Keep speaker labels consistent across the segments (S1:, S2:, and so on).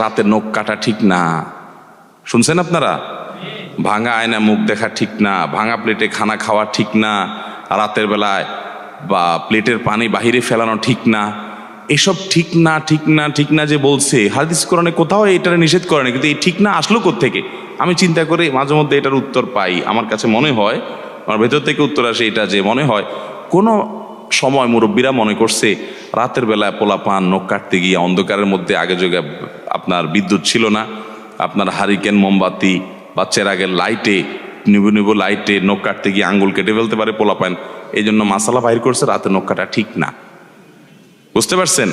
S1: রাতে নখ কাটা ঠিক না, শুনছেন আপনারা? ভাঙা আয়না মুখ দেখা ঠিক না, ভাঙা প্লেটে খানা খাওয়া ঠিক না, রাতের বেলায় বা প্লেটের পানি বাহিরে ফেলানো ঠিক না। এসব ঠিক না ঠিক না ঠিক না যে বলছে, হাদিস কোরআনে কোথাও এটা নিষেধ করে না, কিন্তু এই ঠিক না আসলো কোত্থেকে? আমি চিন্তা করে মাঝে মধ্যে এটার উত্তর পাই। আমার কাছে মনে হয়, আমার ভেতর থেকে উত্তর আসে এটা, যে মনে হয় কোনো সময় মুরব্বীরা মনে করছে রাতের বেলায় পোলাপান নখ কাটতে গিয়ে অন্ধকারের মধ্যে, আগে যোগে আপনার বিদ্যুৎ ছিল না, আপনার হারিকেন মোমবাতি বা চেরাগের লাইটে, নিবু নিবু লাইটে নখ কাটতে গিয়ে আঙ্গুল কেটে ফেলতে পারে পোলাপান, এই জন্য মাসালা বাইর করছে রাতে নখ কাটা ঠিক না। বুঝতে পারছেন?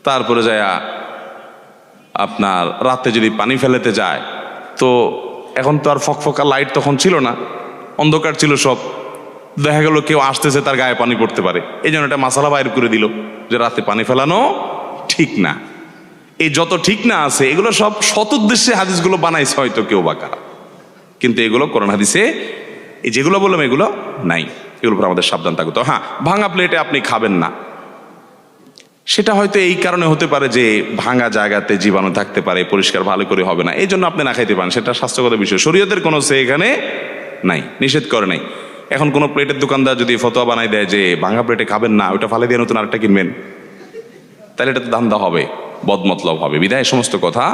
S1: তারপরে যায় আপনার রাতে যদি পানি ফেলেতে যায়, তো এখন তো আর ফকফকা লাইট তখন ছিল না, অন্ধকার ছিল সব, দেখা গেল কেউ আসতেছে তার গায়ে পানি পড়তে পারে, এই জন্য একটা মাসালা বাইর করে দিল যে রাতে পানি ফেলানো ঠিক না। এই যত ঠিক না আছে এগুলো সব সৎ উদ্দেশ্যে হাদিসগুলো বানাইছে হয়তো কেউ বা কারা, কিন্তু এগুলো কোরআন হাদিসে এই যেগুলো বললাম এগুলো নাই, এগুলোর উপর আমাদের সাবধান থাকতে। হ্যাঁ, ভাঙা প্লেটে আপনি খাবেন না, সেটা হয়তো এই কারণে হতে পারে যে ভাঙা জায়গাতে জীবাণু থাকতে পারে, পরিষ্কার ভালো করে হবে না, এই জন্য আপনি না খাইতে পারেন, সেটা স্বাস্থ্যগত বিষয়, শরীয়তের কোনো সে এখানে নাই, নিষেধ করে নাই। এখন কোনো প্লেটের দোকানদার যদি ফতোয়া বানাই দেয় যে ভাঙা প্লেটে খাবেন না, ওটা ফালে দিয়ে নতুন আরেকটা কিনবেন, তাহলে এটা তো ধান্দা হবে, বদমতলব হবে। বিধায় সমস্ত কথা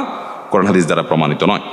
S1: কোরআন হাদিস দ্বারা প্রমাণিত নয়।